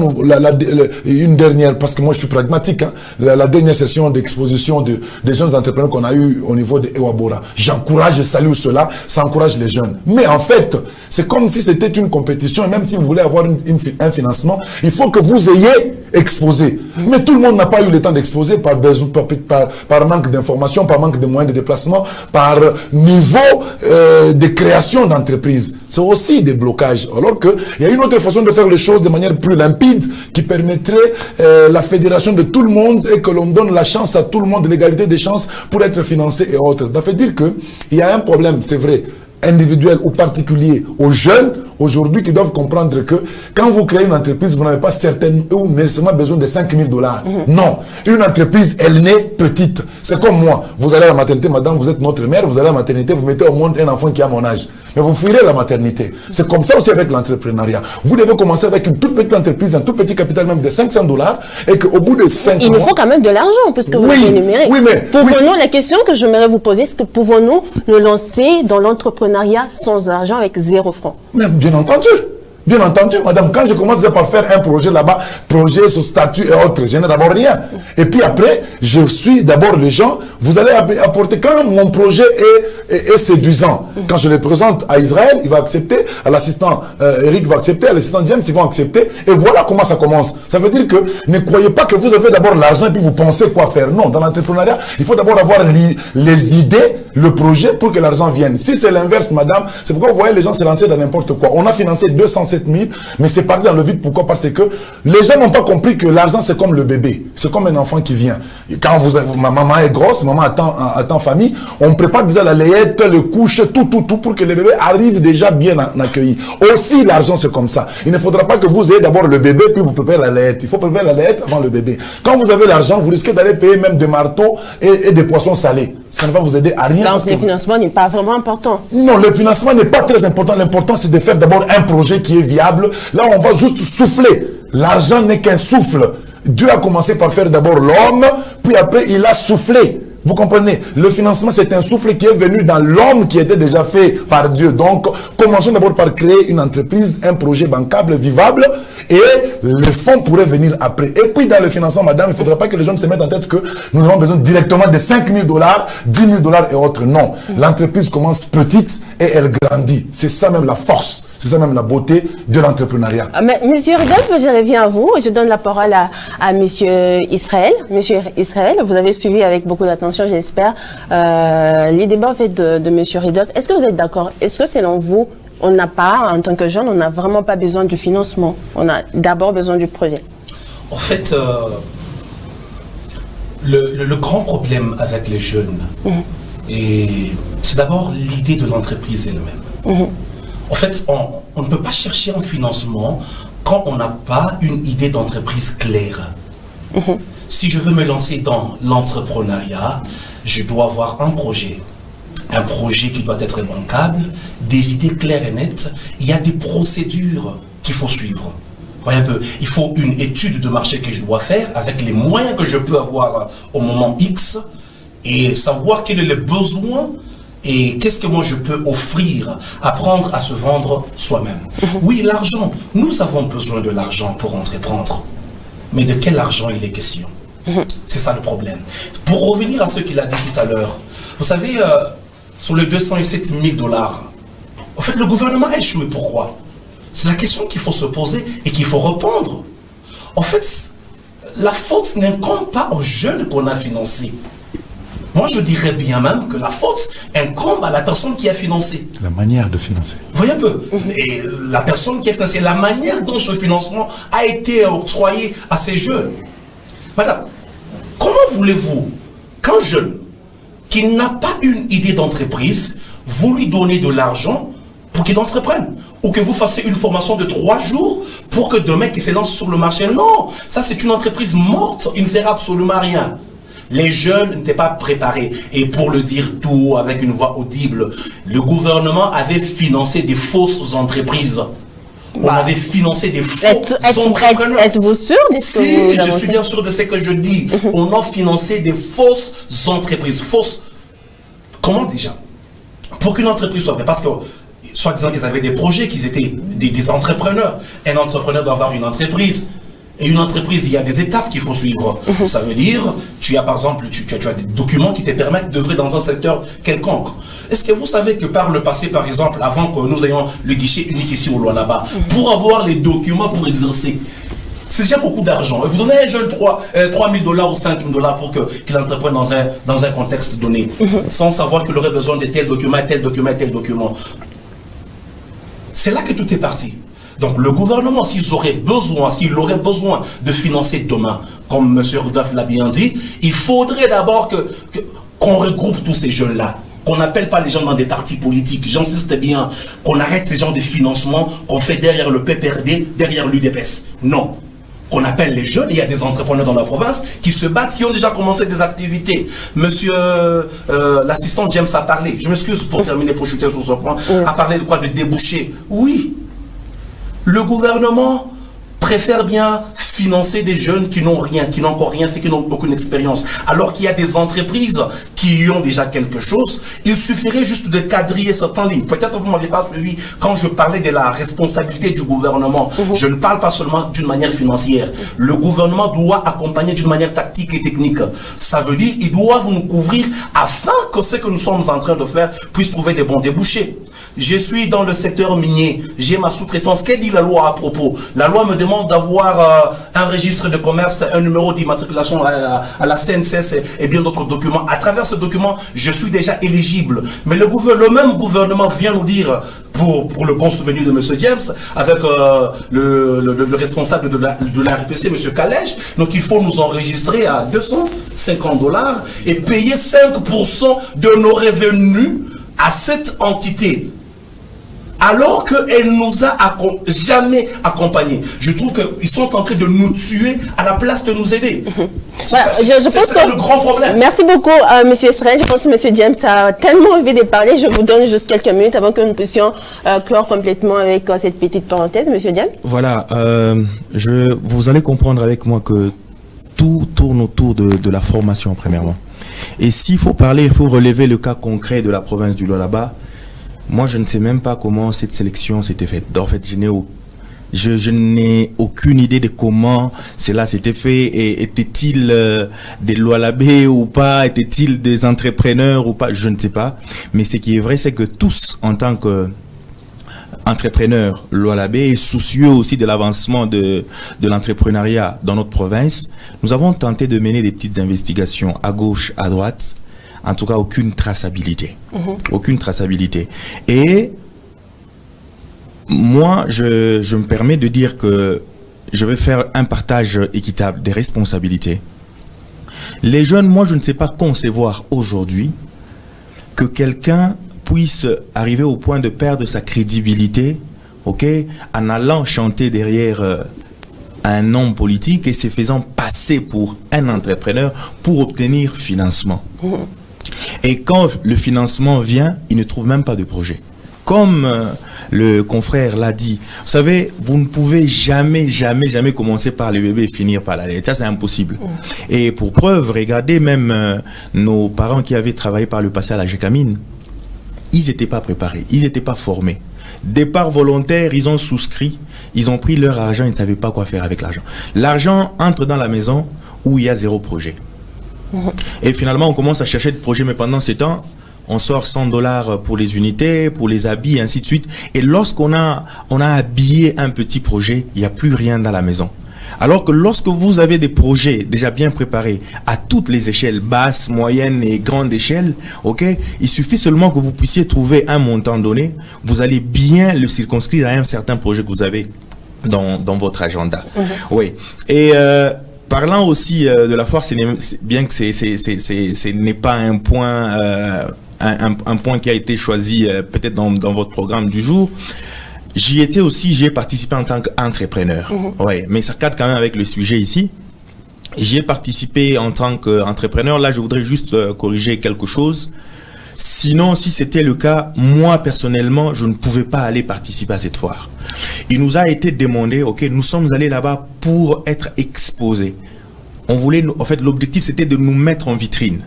Speaker 2: une dernière, parce que moi je suis pragmatique, la dernière session d'exposition des jeunes entrepreneurs qu'on a eu au niveau de Ewabora, j'encourage, je salue cela, ça encourage les jeunes. Mais en fait, c'est comme si c'était une compétition, et même si vous voulez avoir un financement, il faut que vous ayez exposé. Mais tout le monde n'a pas eu le temps d'exposer par manque d'informations, par manque de moyens de déplacement, par niveau de création d'entreprise. C'est aussi des blocages. Alors qu'il y a une autre façon de faire les choses de manière plus limpide qui permettrait la fédération de tout le monde et que l'on donne la chance à tout le monde, l'égalité des chances pour être financé et autres. Ça veut dire qu'il y a un problème, c'est vrai, individuel ou particulier aux jeunes aujourd'hui qui doivent comprendre que quand vous créez une entreprise, vous n'avez pas certainement ou nécessairement besoin de 5 000 $. Non, une entreprise, elle naît petite. C'est comme moi. Vous allez à la maternité, madame, vous êtes notre mère, vous allez à la maternité, vous mettez au monde un enfant qui a mon âge. Mais vous fuirez la maternité. C'est comme ça aussi avec l'entrepreneuriat. Vous devez commencer avec une toute petite entreprise, un tout petit capital même de 500 $, et qu'au bout de 5 mois...
Speaker 1: Il nous faut quand même de l'argent, puisque vous énumérez.
Speaker 2: Oui, mais...
Speaker 1: Pouvons-nous, la question que j'aimerais vous poser, c'est que pouvons-nous nous lancer dans l'entrepreneuriat sans argent, avec 0 franc?
Speaker 2: Mais bien entendu. Bien entendu, madame, quand je commence par faire un projet là-bas, projet, ce statut et autres, je n'ai d'abord rien. Et puis après, je suis d'abord les gens, vous allez apporter, quand mon projet est séduisant, quand je le présente à Israël, il va accepter, à l'assistant Eric va accepter, à l'assistant James, ils vont accepter, et voilà comment ça commence. Ça veut dire que ne croyez pas que vous avez d'abord l'argent et puis vous pensez quoi faire. Non, dans l'entrepreneuriat, il faut d'abord avoir les idées, le projet pour que l'argent vienne. Si c'est l'inverse, madame, c'est pourquoi vous voyez les gens se lancer dans n'importe quoi. On a financé 207 000, mais c'est parti dans le vide. Pourquoi? Parce que les gens n'ont pas compris que l'argent c'est comme le bébé. C'est comme un enfant qui vient. Et quand ma maman est grosse, maman attend famille, on prépare déjà la layette, le couche, tout pour que le bébé arrive déjà bien accueilli. Aussi, l'argent c'est comme ça. Il ne faudra pas que vous ayez d'abord le bébé, puis vous préparez la layette. Il faut préparer la layette avant le bébé. Quand vous avez l'argent, vous risquez d'aller payer même des marteaux et des poissons salés. Ça ne va vous aider à rien.
Speaker 1: Donc le financement n'est pas vraiment important.
Speaker 2: Non, le financement n'est pas très important. L'important, c'est de faire d'abord un projet qui est viable. Là, on va juste souffler. L'argent n'est qu'un souffle. Dieu a commencé par faire d'abord l'homme, puis après, il a soufflé. Vous comprenez? Le financement, c'est un souffle qui est venu dans l'homme qui était déjà fait par Dieu. Donc, commençons d'abord par créer une entreprise, un projet bancable, vivable, et les fonds pourraient venir après. Et puis, dans le financement, madame, il ne faudra pas que les gens se mettent en tête que nous avons besoin directement de 5 000 $, 10 000 $ et autres. Non. L'entreprise commence petite et elle grandit. C'est ça même la force. C'est ça même la beauté de l'entrepreneuriat.
Speaker 1: Mais Monsieur Ridolf, je reviens à vous. Je donne la parole à Monsieur Israël. Monsieur Israël, vous avez suivi avec beaucoup d'attention, j'espère, les débats en fait, de Monsieur Ridolf. Est-ce que vous êtes d'accord? Est-ce que selon vous, on n'a pas, en tant que jeune, on n'a vraiment pas besoin du financement? On a d'abord besoin du projet.
Speaker 3: En fait, le grand problème avec les jeunes, c'est d'abord l'idée de l'entreprise elle-même. En fait, on ne peut pas chercher un financement quand on n'a pas une idée d'entreprise claire. Si je veux me lancer dans l'entrepreneuriat, je dois avoir un projet qui doit être bancable, des idées claires et nettes. Il y a des procédures qu'il faut suivre. Voyez un peu, il faut une étude de marché que je dois faire avec les moyens que je peux avoir au moment X et savoir quel est le besoin et qu'est-ce que moi je peux offrir, apprendre à se vendre soi-même. Oui, l'argent, nous avons besoin de l'argent pour entreprendre. Mais de quel argent il est question? C'est ça le problème. Pour revenir à ce qu'il a dit tout à l'heure, vous savez, sur les 207 000 $, en fait, le gouvernement a échoué. Pourquoi? C'est la question qu'il faut se poser et qu'il faut répondre. En fait, la faute n'incombe pas aux jeunes qu'on a financés. Moi, je dirais bien même que la faute incombe à la personne qui a financé.
Speaker 2: La manière de financer.
Speaker 3: Vous voyez un peu? Et la personne qui a financé, la manière dont ce financement a été octroyé à ces jeunes. Madame, comment voulez-vous qu'un jeune qui n'a pas une idée d'entreprise, vous lui donnez de l'argent pour qu'il entreprenne? Ou que vous fassiez une formation de 3 jours pour que demain qu'il se lance sur le marché? Non, ça c'est une entreprise morte, il ne fera absolument rien. Les jeunes n'étaient pas préparés. Et pour le dire tout avec une voix audible, le gouvernement avait financé des fausses entreprises. On avait financé des faux entrepreneurs.
Speaker 1: Êtes-vous sûr de ce que
Speaker 3: Si,
Speaker 1: vous
Speaker 3: je suis bien sûr de ce que je dis. On a financé des fausses entreprises. Fausses. Comment déjà? Pour qu'une entreprise soit vraie, parce que soit disant qu'ils avaient des projets, qu'ils étaient des entrepreneurs. Un entrepreneur doit avoir une entreprise. Et une entreprise, il y a des étapes qu'il faut suivre. Ça veut dire, tu as par exemple, tu as des documents qui te permettent d'œuvrer dans un secteur quelconque. Est-ce que vous savez que par le passé, par exemple, avant que nous ayons le guichet unique ici au Lualaba, pour avoir les documents pour exercer, c'est déjà beaucoup d'argent. Vous donnez à un jeune 3 000 $ ou 5 000 $ pour qu'il entreprenne dans un contexte donné, sans savoir qu'il aurait besoin de tel document, tel document, tel document. C'est là que tout est parti. Donc le gouvernement, s'il aurait besoin de financer demain, comme M. Rudolph l'a bien dit, il faudrait d'abord qu'on regroupe tous ces jeunes-là, qu'on n'appelle pas les gens dans des partis politiques, j'insiste bien, qu'on arrête ces genres de financement qu'on fait derrière le PPRD, derrière l'UDPS. Non. Qu'on appelle les jeunes, il y a des entrepreneurs dans la province qui se battent, qui ont déjà commencé des activités. Monsieur l'assistant James a parlé, je m'excuse pour terminer, pour chuter sur ce point, a parlé de débouchés. Oui. Le gouvernement préfère bien financer des jeunes qui n'ont rien, qui n'ont encore rien fait, qui n'ont aucune expérience. Alors qu'il y a des entreprises qui ont déjà quelque chose, il suffirait juste de quadriller certaines lignes. Peut-être que vous ne m'avez pas suivi quand je parlais de la responsabilité du gouvernement. Je ne parle pas seulement d'une manière financière. Le gouvernement doit accompagner d'une manière tactique et technique. Ça veut dire qu'ils doivent nous couvrir afin que ce que nous sommes en train de faire puisse trouver des bons débouchés. Je suis dans le secteur minier, j'ai ma sous-traitance. Qu'est-ce que dit la loi à propos? La loi me demande d'avoir un registre de commerce, un numéro d'immatriculation à la CNCS et bien d'autres documents. À travers ce document, je suis déjà éligible. Mais le même gouvernement vient nous dire, pour le bon souvenir de M. James, avec le responsable de la RPC, M. Kalej, donc il faut nous enregistrer à $250 et payer 5% de nos revenus à cette entité, alors qu'elle nous a jamais accompagnés. Je trouve qu'ils sont en train de nous tuer à la place de nous aider.
Speaker 1: Voilà, je pense que
Speaker 3: le grand problème.
Speaker 1: Merci beaucoup, M. Estren. Je pense que M. James a tellement envie de parler. Je vous donne juste quelques minutes avant que nous puissions clore complètement avec cette petite parenthèse. M. James.
Speaker 5: Voilà, vous allez comprendre avec moi que tout tourne autour de la formation, premièrement. Et s'il faut parler, il faut relever le cas concret de la province du Lualaba. Moi, je ne sais même pas comment cette sélection s'était faite. En fait, je n'ai aucune idée de comment cela s'était fait. Et était-il des Lualabais ou pas? Était-il des entrepreneurs ou pas? Je ne sais pas. Mais ce qui est vrai, c'est que tous, en tant qu'entrepreneurs Lualabais et soucieux aussi de l'avancement de l'entrepreneuriat dans notre province, nous avons tenté de mener des petites investigations à gauche, à droite. En tout cas, aucune traçabilité. Aucune traçabilité. Et moi, je me permets de dire que je vais faire un partage équitable des responsabilités. Les jeunes, moi, je ne sais pas concevoir aujourd'hui que quelqu'un puisse arriver au point de perdre sa crédibilité, ok, en allant chanter derrière un homme politique et se faisant passer pour un entrepreneur pour obtenir financement. Et quand le financement vient, il ne trouve même pas de projet. Comme le confrère l'a dit, vous savez, vous ne pouvez jamais commencer par le bébé et finir par la lettre. Ça, c'est impossible. Et pour preuve, regardez même nos parents qui avaient travaillé par le passé à la GECAMINE, ils n'étaient pas préparés, ils n'étaient pas formés. Départ volontaire, ils ont souscrit, ils ont pris leur argent, ils ne savaient pas quoi faire avec l'argent. L'argent entre dans la maison où il y a 0 projet. Et finalement, on commence à chercher des projets, mais pendant ce temps, on sort $100 pour les unités, pour les habits, et ainsi de suite. Et lorsqu'on a habillé un petit projet, il n'y a plus rien dans la maison. Alors que lorsque vous avez des projets déjà bien préparés à toutes les échelles, basses, moyennes et grandes échelles, ok, il suffit seulement que vous puissiez trouver un montant donné, vous allez bien le circonscrire à un certain projet que vous avez dans votre agenda. Oui. Et parlant aussi de la force, bien que ce n'est pas un point, un point qui a été choisi peut-être dans votre programme du jour, j'y étais aussi, j'y ai participé en tant qu'entrepreneur. Ouais, mais ça cadre quand même avec le sujet ici. J'y ai participé en tant qu'entrepreneur. Là, je voudrais juste corriger quelque chose. Sinon, si c'était le cas, moi, personnellement, je ne pouvais pas aller participer à cette foire. Il nous a été demandé, ok, nous sommes allés là-bas pour être exposés. On voulait, en fait, l'objectif, c'était de nous mettre en vitrine.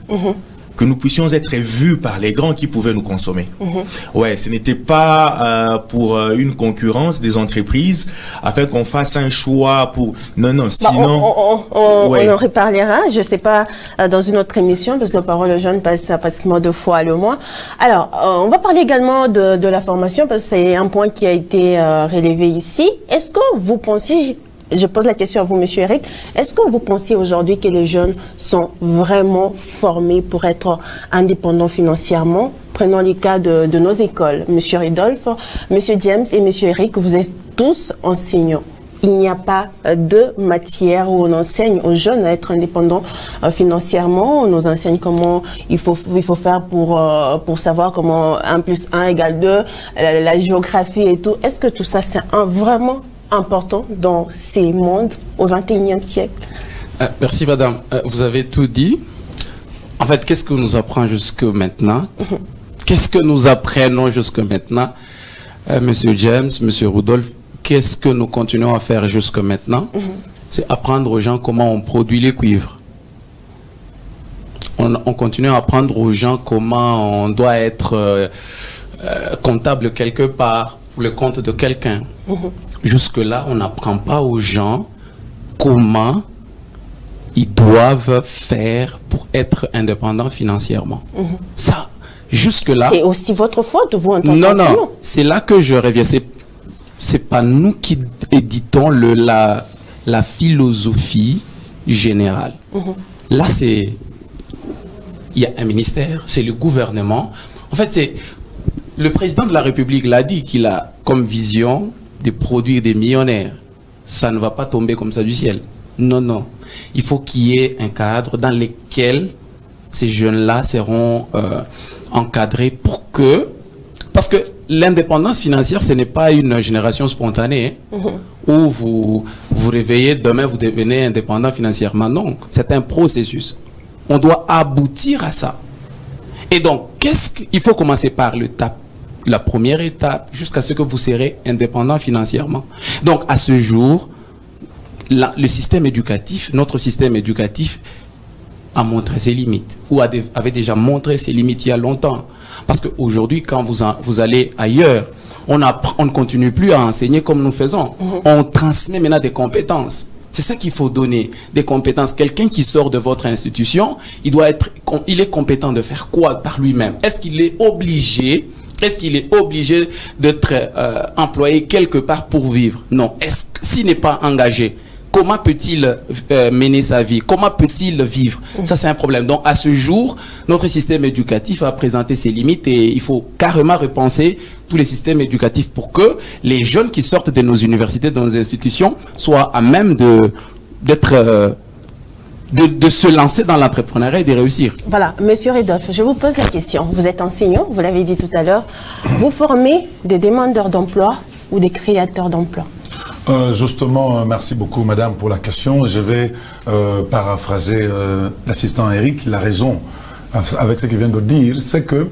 Speaker 5: Que nous puissions être vus par les grands qui pouvaient nous consommer. Ouais, ce n'était pas pour une concurrence des entreprises, afin qu'on fasse un choix pour... Non, sinon...
Speaker 1: On en reparlera, je ne sais pas, dans une autre émission, parce que Parole aux jeunes passe pratiquement 2 fois le mois. Alors, on va parler également de la formation, parce que c'est un point qui a été relevé ici. Est-ce que vous pensez... Je pose la question à vous, Monsieur Eric. Est-ce que vous pensez aujourd'hui que les jeunes sont vraiment formés pour être indépendants financièrement? Prenons les cas de nos écoles. Monsieur Rudolph, Monsieur James et Monsieur Eric, vous êtes tous enseignants. Il n'y a pas de matière où on enseigne aux jeunes à être indépendants financièrement. On nous enseigne comment il faut faire pour savoir comment 1 + 1 = 2, la géographie et tout. Est-ce que tout ça, c'est vraiment important dans ces mondes au XXIe siècle?
Speaker 4: Merci madame, vous avez tout dit. En fait, qu'est-ce que nous apprend jusque maintenant? Qu'est-ce que nous apprenons jusque maintenant? Monsieur James, Monsieur Rudolph, qu'est-ce que nous continuons à faire jusque maintenant? c'est apprendre aux gens comment on produit les cuivres. On continue à apprendre aux gens comment on doit être comptable quelque part pour le compte de quelqu'un. Jusque-là, on n'apprend pas aux gens comment ils doivent faire pour être indépendants financièrement. Ça, jusque-là...
Speaker 1: C'est aussi votre faute, vous, en tant
Speaker 4: Non,
Speaker 1: qu'enseignant.
Speaker 4: non, c'est là que je reviens. C'est pas nous qui éditons la philosophie générale. Là, c'est... Il y a un ministère, c'est le gouvernement. En fait, c'est... Le président de la République l'a dit qu'il a comme vision de produire des millionnaires. Ça ne va pas tomber comme ça du ciel. Non, non. Il faut qu'il y ait un cadre dans lequel ces jeunes-là seront encadrés pour que... Parce que l'indépendance financière, ce n'est pas une génération spontanée où vous vous réveillez, demain vous devenez indépendant financièrement. Non, c'est un processus. On doit aboutir à ça. Et donc, il faut commencer par la première étape jusqu'à ce que vous serez indépendant financièrement. Donc, à ce jour, le système éducatif, notre système éducatif a montré ses limites, ou avait déjà montré ses limites il y a longtemps. Parce qu'aujourd'hui, quand vous allez ailleurs, on ne continue plus à enseigner comme nous faisons. On transmet maintenant des compétences. C'est ça qu'il faut donner, des compétences. Quelqu'un qui sort de votre institution, il est compétent de faire quoi par lui-même? Est-ce qu'il est obligé d'être employé quelque part pour vivre? Non. S'il n'est pas engagé, comment peut-il mener sa vie? Comment peut-il vivre? Ça, c'est un problème. Donc, à ce jour, notre système éducatif a présenté ses limites et il faut carrément repenser tous les systèmes éducatifs pour que les jeunes qui sortent de nos universités, de nos institutions, soient à même de se lancer dans l'entrepreneuriat et de réussir.
Speaker 1: Voilà, Monsieur Redolphe, je vous pose la question. Vous êtes enseignant, vous l'avez dit tout à l'heure. Vous formez des demandeurs d'emploi ou des créateurs d'emploi?
Speaker 2: Justement, merci beaucoup, madame, pour la question. Je vais paraphraser l'assistant Eric. Il a raison avec ce qu'il vient de dire. C'est que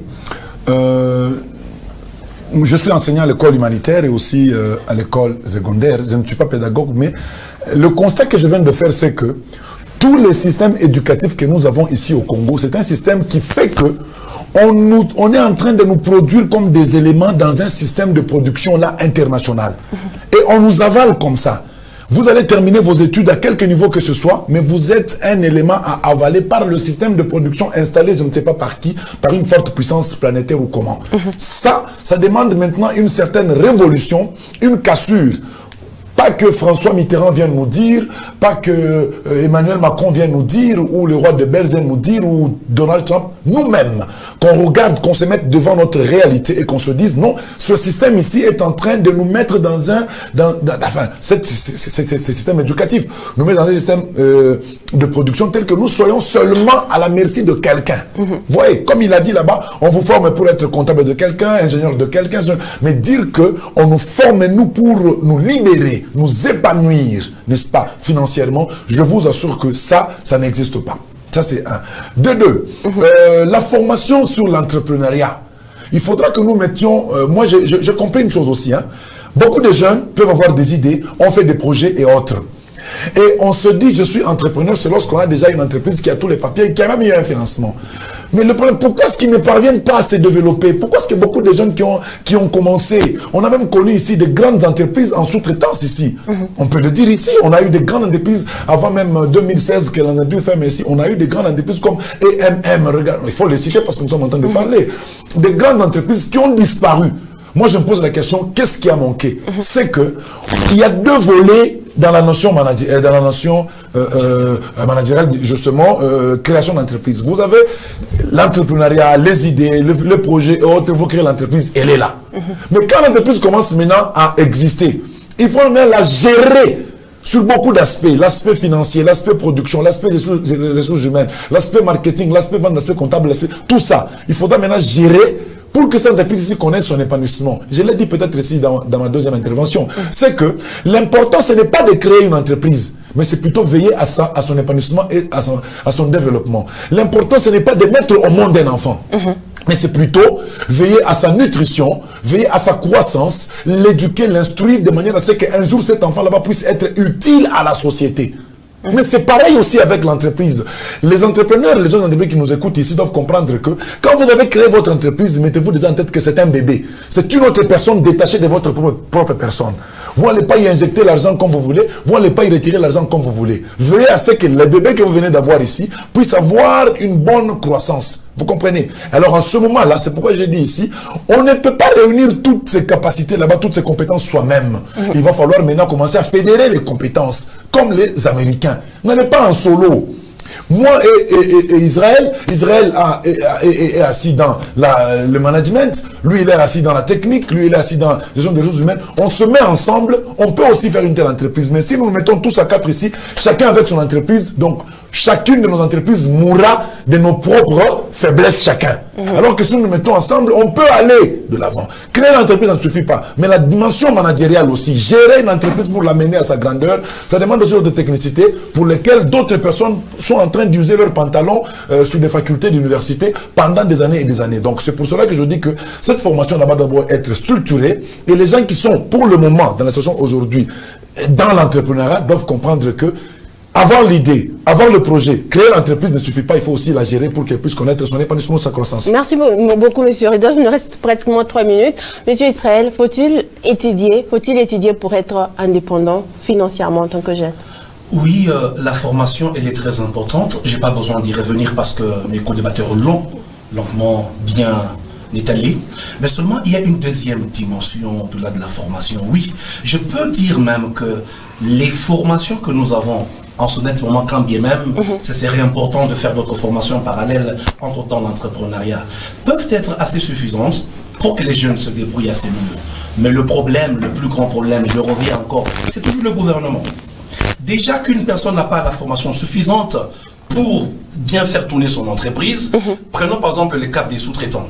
Speaker 2: je suis enseignant à l'école humanitaire et aussi à l'école secondaire. Je ne suis pas pédagogue, mais le constat que je viens de faire, c'est que tous les systèmes éducatifs que nous avons ici au Congo, c'est un système qui fait que on est en train de nous produire comme des éléments dans un système de production là international. Et on nous avale comme ça. Vous allez terminer vos études à quelque niveau que ce soit, mais vous êtes un élément à avaler par le système de production installé, je ne sais pas par qui, par une forte puissance planétaire ou comment. Ça demande maintenant une certaine révolution, une cassure. Pas que François Mitterrand vienne nous dire, pas que Emmanuel Macron vienne nous dire, ou le roi de Belge vienne nous dire, ou Donald Trump, nous-mêmes, qu'on regarde, qu'on se mette devant notre réalité et qu'on se dise, non, ce système ici est en train de nous mettre dans un... enfin, ce système éducatif nous met dans un système de production tel que nous soyons seulement à la merci de quelqu'un. Vous voyez, comme il a dit là-bas, on vous forme pour être comptable de quelqu'un, ingénieur de quelqu'un, mais dire qu'on nous forme, nous, pour nous libérer, nous épanouir, n'est-ce pas, financièrement, je vous assure que ça n'existe pas. Ça, c'est un. De deux, la formation sur l'entrepreneuriat. Il faudra que nous mettions... moi, j'ai compris une chose aussi. Hein. Beaucoup de jeunes peuvent avoir des idées, on fait des projets et autres. Et on se dit, je suis entrepreneur, c'est lorsqu'on a déjà une entreprise qui a tous les papiers et qui a même eu un financement. Mais le problème, pourquoi est-ce qu'ils ne parviennent pas à se développer? Pourquoi est-ce que beaucoup de jeunes qui ont commencé, on a même connu ici de grandes entreprises en sous-traitance ici. On peut le dire ici, on a eu des grandes entreprises avant même 2016 que l'entreprise ferme ici. On a eu des grandes entreprises comme EMM, regarde, il faut les citer parce que nous sommes en train de parler. Des grandes entreprises qui ont disparu. Moi, je me pose la question, qu'est-ce qui a manqué? C'est que il y a deux volets dans la notion managériale, justement, création d'entreprise. Vous avez l'entrepreneuriat, les idées, le projet et autres, vous créez l'entreprise, elle est là. Mais quand l'entreprise commence maintenant à exister, il faut même la gérer sur beaucoup d'aspects, l'aspect financier, l'aspect production, l'aspect ressources humaines, l'aspect marketing, l'aspect vente, l'aspect comptable, tout ça. Il faudra maintenant gérer pour que cette entreprise ici connaisse son épanouissement. Je l'ai dit peut-être ici dans ma deuxième intervention. C'est que l'important, ce n'est pas de créer une entreprise, mais c'est plutôt veiller à son épanouissement et à son développement. L'important, ce n'est pas de mettre au monde un enfant. Mais c'est plutôt veiller à sa nutrition, veiller à sa croissance, l'éduquer, l'instruire de manière à ce qu'un jour cet enfant là-bas puisse être utile à la société. Mais c'est pareil aussi avec l'entreprise. Les entrepreneurs, les jeunes entrepreneurs qui nous écoutent ici doivent comprendre que quand vous avez créé votre entreprise, mettez-vous déjà en tête que c'est un bébé. C'est une autre personne détachée de votre propre personne. Vous n'allez pas y injecter l'argent comme vous voulez, vous n'allez pas y retirer l'argent comme vous voulez. Veillez à ce que le bébé que vous venez d'avoir ici puisse avoir une bonne croissance. Vous comprenez? Alors en ce moment-là, c'est pourquoi j'ai dit ici, on ne peut pas réunir toutes ces capacités là-bas, toutes ces compétences soi-même. Il va falloir maintenant commencer à fédérer les compétences, comme les Américains. On n'est pas en solo. Moi et Israël est assis dans le management, lui il est assis dans la technique, lui il est assis dans la gestion des ressources humaines. On se met ensemble, on peut aussi faire une telle entreprise. Mais si nous nous mettons tous à 4 ici, chacun avec son entreprise, donc chacune de nos entreprises mourra de nos propres faiblesses chacun. Alors que si nous nous mettons ensemble, on peut aller de l'avant. Créer l'entreprise, ça ne suffit pas. Mais la dimension managériale aussi, gérer une entreprise pour l'amener à sa grandeur, ça demande aussi de technicité pour lesquelles d'autres personnes sont en train d'user leurs pantalons sur des facultés d'université pendant des années et des années. Donc c'est pour cela que je dis que cette formation là-bas doit être structurée et les gens qui sont pour le moment dans la situation aujourd'hui dans l'entrepreneuriat doivent comprendre que avoir l'idée, avoir le projet, créer l'entreprise ne suffit pas, il faut aussi la gérer pour qu'elle puisse connaître son épanouissement, sa croissance.
Speaker 1: Merci beaucoup, monsieur Ridolf. Il nous reste pratiquement 3 minutes. Monsieur Israël, faut-il étudier pour être indépendant financièrement en tant que jeune?
Speaker 3: Oui, la formation, elle est très importante. Je n'ai pas besoin d'y revenir parce que mes co-débatteurs l'ont longuement bien étalé. Mais seulement, il y a une deuxième dimension au-delà de la formation. Oui, je peux dire même que les formations que nous avons en ce net moment, quand bien même, ce serait important de faire d'autres formations parallèles entre dans l'entrepreneuriat, peuvent être assez suffisantes pour que les jeunes se débrouillent assez mieux. Mais le problème, le plus grand problème, je reviens encore, c'est toujours le gouvernement. Déjà qu'une personne n'a pas la formation suffisante pour bien faire tourner son entreprise, prenons par exemple le cas des sous-traitants.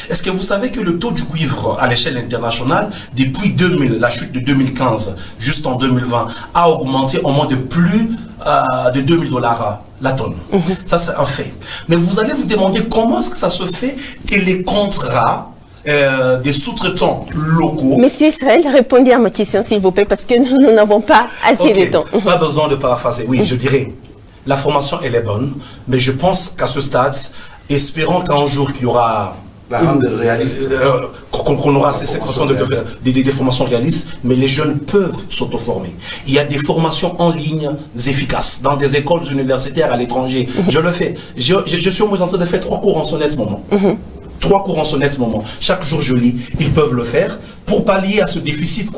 Speaker 3: Est-ce que vous savez que le taux du cuivre à l'échelle internationale, depuis 2000, la chute de 2015 juste en 2020, a augmenté en moins de plus de 2000 $ la tonne. Ça, c'est un fait. Mais vous allez vous demander comment est-ce que ça se fait que les contrats des sous-traitants locaux...
Speaker 1: Monsieur Israël, répondez à ma question, s'il vous plaît, parce que nous n'avons pas assez de temps.
Speaker 3: Pas besoin de paraphraser. Oui, je dirais, la formation, elle est bonne, mais je pense qu'à ce stade, espérons qu'un jour qu'il y aura... qu'on aura cette façon des formations réalistes, mais les jeunes peuvent s'auto-former. Il y a des formations en ligne efficaces dans des écoles universitaires à l'étranger. Je le fais. Je suis au moins en train de faire 3 cours en ce net moment. 3 cours en ce net moment. Chaque jour je lis. Ils peuvent le faire pour pallier à ce déficit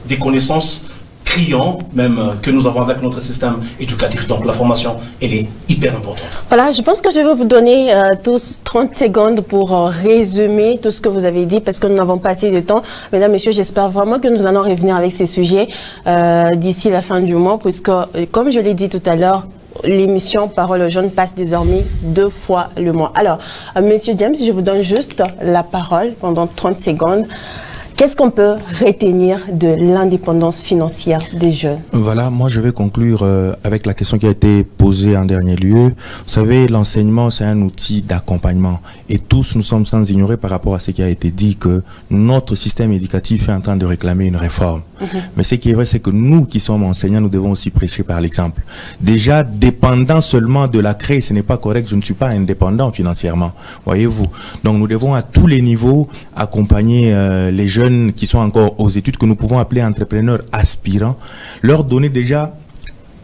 Speaker 3: des connaissances criant même que nous avons avec notre système éducatif. Donc la formation, elle est hyper importante.
Speaker 1: Voilà, je pense que je vais vous donner tous 30 secondes pour résumer tout ce que vous avez dit parce que nous n'avons pas assez de temps. Mesdames, Messieurs, j'espère vraiment que nous allons revenir avec ces sujets d'ici la fin du mois puisque, comme je l'ai dit tout à l'heure, l'émission Parole aux jeunes passe désormais 2 fois le mois. Alors, Monsieur James, je vous donne juste la parole pendant 30 secondes. Qu'est-ce qu'on peut retenir de l'indépendance financière des jeunes?
Speaker 5: Voilà, moi je vais conclure avec la question qui a été posée en dernier lieu. Vous savez, l'enseignement, c'est un outil d'accompagnement. Et tous, nous sommes sans ignorer par rapport à ce qui a été dit que notre système éducatif est en train de réclamer une réforme. Mais ce qui est vrai, c'est que nous qui sommes enseignants, nous devons aussi prêcher par l'exemple. Déjà, dépendant seulement de la CREI, ce n'est pas correct, je ne suis pas indépendant financièrement, voyez-vous. Donc nous devons à tous les niveaux accompagner les jeunes qui sont encore aux études, que nous pouvons appeler entrepreneurs aspirants, leur donner déjà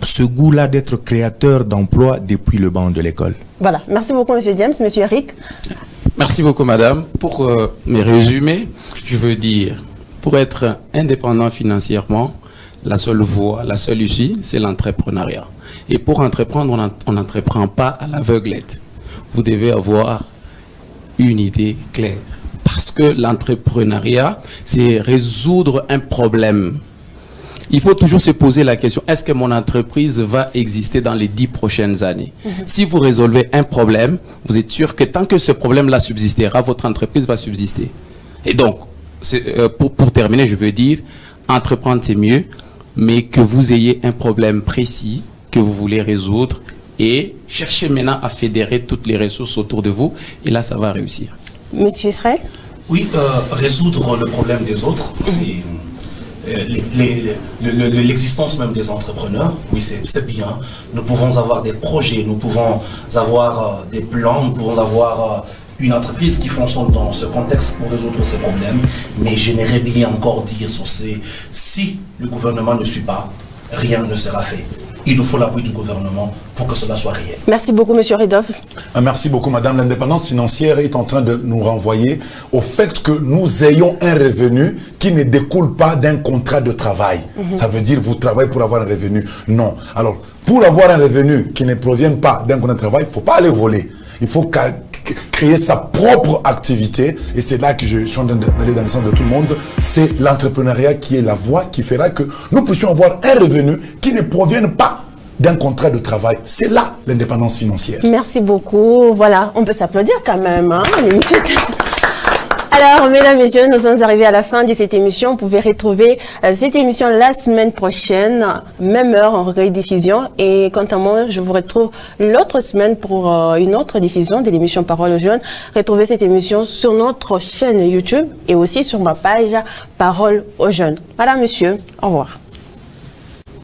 Speaker 5: ce goût-là d'être créateur d'emplois depuis le banc de l'école.
Speaker 1: Voilà, merci beaucoup Monsieur James. Monsieur Eric.
Speaker 4: Merci beaucoup Madame. Pour mes résumés, je veux dire, pour être indépendant financièrement, la seule voie, la seule issue, c'est l'entrepreneuriat. Et pour entreprendre, on n'entreprend pas à l'aveuglette. Vous devez avoir une idée claire. Parce que l'entrepreneuriat, c'est résoudre un problème. Il faut toujours se poser la question, est-ce que mon entreprise va exister dans les 10 prochaines années? Si vous résolvez un problème, vous êtes sûr que tant que ce problème-là subsistera, votre entreprise va subsister. Et donc, pour terminer, je veux dire, entreprendre c'est mieux, mais que vous ayez un problème précis que vous voulez résoudre et cherchez maintenant à fédérer toutes les ressources autour de vous, et là, ça va réussir.
Speaker 1: Monsieur Israël?
Speaker 3: Oui, résoudre le problème des autres, c'est l'existence même des entrepreneurs. Oui, c'est bien. Nous pouvons avoir des projets, nous pouvons avoir des plans, nous pouvons avoir une entreprise qui fonctionne dans ce contexte pour résoudre ces problèmes. Mais j'aimerais bien encore dire sur si le gouvernement ne suit pas, rien ne sera fait. Il nous faut l'appui du gouvernement pour que cela soit réel.
Speaker 1: Merci beaucoup, Monsieur Ridov.
Speaker 2: Merci beaucoup, Madame. L'indépendance financière est en train de nous renvoyer au fait que nous ayons un revenu qui ne découle pas d'un contrat de travail. Ça veut dire vous travaillez pour avoir un revenu. Non. Alors, pour avoir un revenu qui ne provient pas d'un contrat de travail, il ne faut pas aller voler. Il faut créer sa propre activité, et c'est là que je suis en train d'aller dans le sens de tout le monde. C'est l'entrepreneuriat qui est la voie qui fera que nous puissions avoir un revenu qui ne provienne pas d'un contrat de travail. C'est là l'indépendance financière.
Speaker 1: Merci beaucoup. Voilà, on peut s'applaudir quand même. Hein, alors, mesdames, messieurs, nous sommes arrivés à la fin de cette émission. Vous pouvez retrouver cette émission la semaine prochaine, même heure en rediffusion. Et quant à moi, je vous retrouve l'autre semaine pour une autre diffusion de l'émission Parole aux jeunes. Retrouvez cette émission sur notre chaîne YouTube et aussi sur ma page Parole aux jeunes. Madame, monsieur, au revoir.